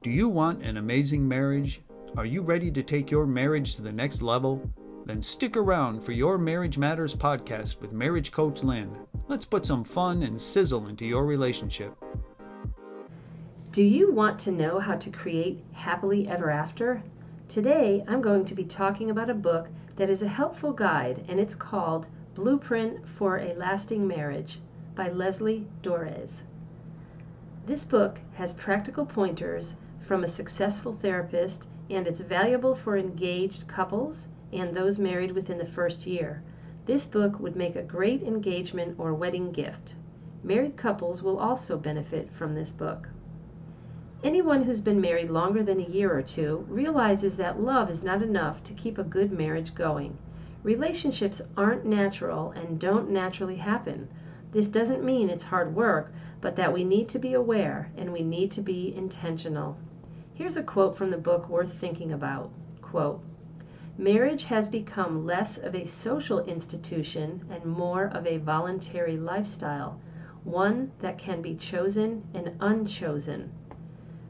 Do you want an amazing marriage? Are you ready to take your marriage to the next level? Then stick around for your Marriage Matters podcast with marriage coach Lynn. Let's put some fun and sizzle into your relationship. Do you want to know how to create happily ever after? Today, I'm going to be talking about a book that is a helpful guide, and it's called Blueprint for a Lasting Marriage by Lesli Doares. This book has practical pointers from a successful therapist, and it's valuable for engaged couples and those married within the first year. This book would make a great engagement or wedding gift. Married couples will also benefit from this book. Anyone who's been married longer than a year or two realizes that love is not enough to keep a good marriage going. Relationships aren't natural and don't naturally happen. This doesn't mean it's hard work, but that we need to be aware and we need to be intentional. Here's a quote from the book worth thinking about. Quote, "Marriage has become less of a social institution and more of a voluntary lifestyle, one that can be chosen and unchosen.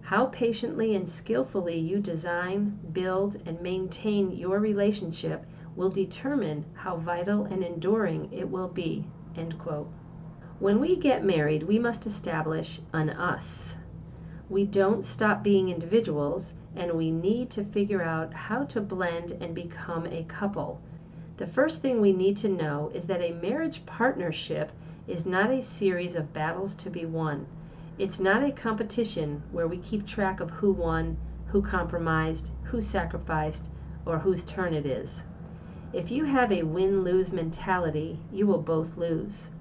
How patiently and skillfully you design, build, and maintain your relationship will determine how vital and enduring it will be." End quote. When we get married, we must establish an us. We don't stop being individuals, and we need to figure out how to blend and become a couple. The first thing we need to know is that a marriage partnership is not a series of battles to be won. It's not a competition where we keep track of who won, who compromised, who sacrificed, or whose turn it is. If you have a win-lose mentality, you will both lose.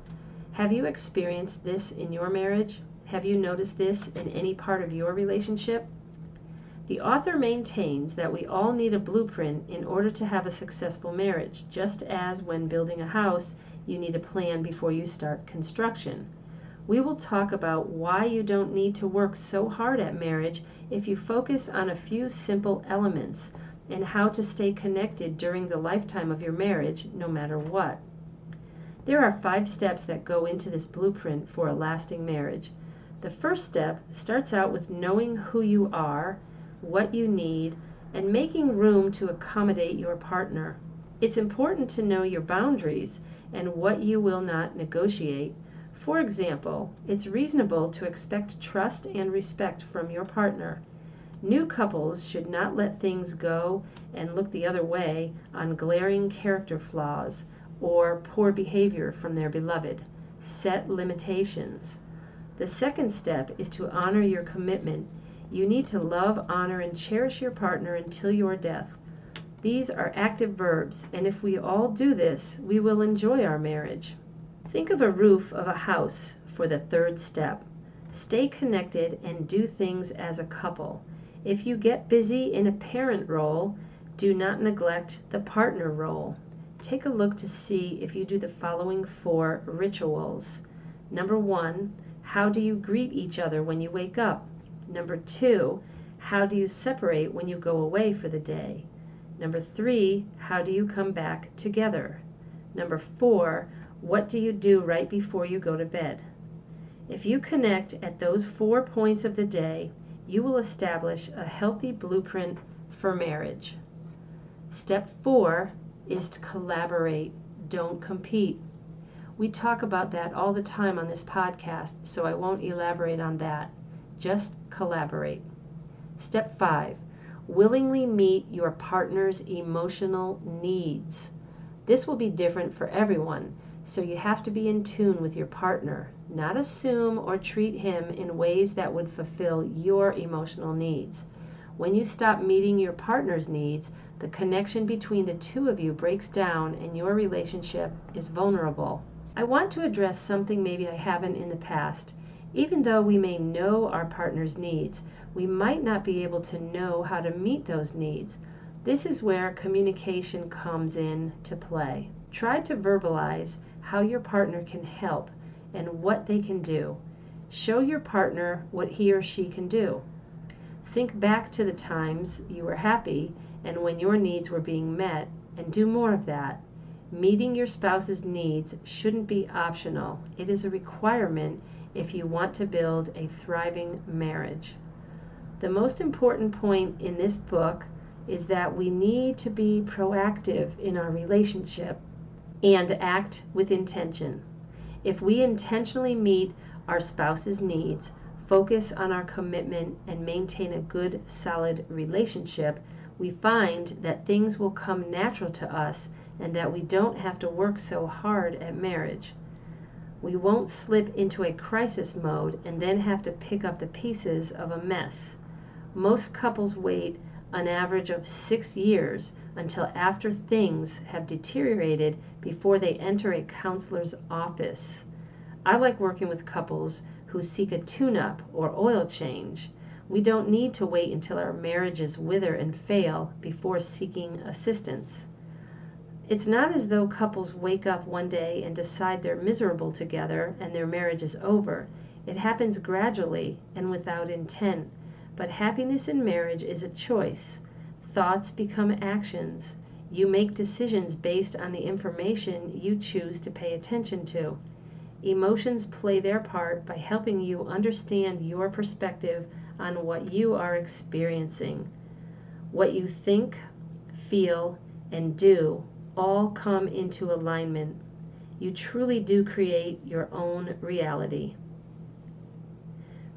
Have you experienced this in your marriage? Have you noticed this in any part of your relationship? The author maintains that we all need a blueprint in order to have a successful marriage, just as when building a house, you need a plan before you start construction. We will talk about why you don't need to work so hard at marriage if you focus on a few simple elements, and how to stay connected during the lifetime of your marriage, no matter what. There are 5 steps that go into this blueprint for a lasting marriage. The first step starts out with knowing who you are, what you need, and making room to accommodate your partner. It's important to know your boundaries and what you will not negotiate. For example, it's reasonable to expect trust and respect from your partner. New couples should not let things go and look the other way on glaring character flaws or poor behavior from their beloved. Set limitations. The second step is to honor your commitment. You need to love, honor, and cherish your partner until your death. These are active verbs, and if we all do this, we will enjoy our marriage. Think of a roof of a house for the third step. Stay connected and do things as a couple. If you get busy in a parent role, do not neglect the partner role. Take a look to see if you do the following 4 rituals. Number 1, how do you greet each other when you wake up? Number 2, how do you separate when you go away for the day? Number 3, how do you come back together? Number 4, what do you do right before you go to bed? If you connect at those 4 points of the day, you will establish a healthy blueprint for marriage. Step 4 is to collaborate, don't compete. We talk about that all the time on this podcast, so I won't elaborate on that. Just collaborate. Step 5, willingly meet your partner's emotional needs. This will be different for everyone, so you have to be in tune with your partner, not assume or treat him in ways that would fulfill your emotional needs. When you stop meeting your partner's needs, the connection between the two of you breaks down and your relationship is vulnerable. I want to address something maybe I haven't in the past. Even though we may know our partner's needs, we might not be able to know how to meet those needs. This is where communication comes in to play. Try to verbalize how your partner can help and what they can do. Show your partner what he or she can do. Think back to the times you were happy and when your needs were being met, and do more of that. Meeting your spouse's needs shouldn't be optional. It is a requirement if you want to build a thriving marriage. The most important point in this book is that we need to be proactive in our relationship and act with intention. If we intentionally meet our spouse's needs, focus on our commitment, and maintain a good, solid relationship, we find that things will come natural to us and that we don't have to work so hard at marriage. We won't slip into a crisis mode and then have to pick up the pieces of a mess. Most couples wait an average of 6 years until after things have deteriorated before they enter a counselor's office. I like working with couples who seek a tune-up or oil change. We don't need to wait until our marriages wither and fail before seeking assistance. It's not as though couples wake up one day and decide they're miserable together and their marriage is over. It happens gradually and without intent. But happiness in marriage is a choice. Thoughts become actions. You make decisions based on the information you choose to pay attention to. Emotions play their part by helping you understand your perspective on what you are experiencing. What you think, feel, and do all come into alignment. You truly do create your own reality.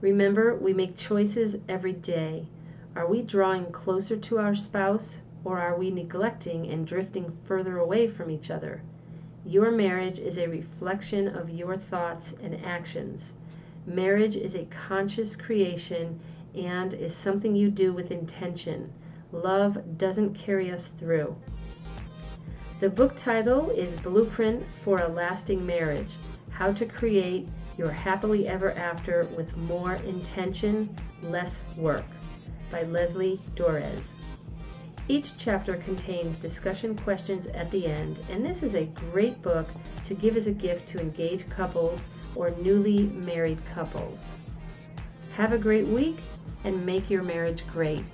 Remember, we make choices every day. Are we drawing closer to our spouse, or are we neglecting and drifting further away from each other? Your marriage is a reflection of your thoughts and actions. Marriage is a conscious creation and is something you do with intention. Love doesn't carry us through. The book title is Blueprint for a Lasting Marriage: How to Create Your Happily Ever After with More Intention, Less Work, by Lesli Doares. Each chapter contains discussion questions at the end, and this is a great book to give as a gift to engaged couples or newly married couples. Have a great week and make your marriage great.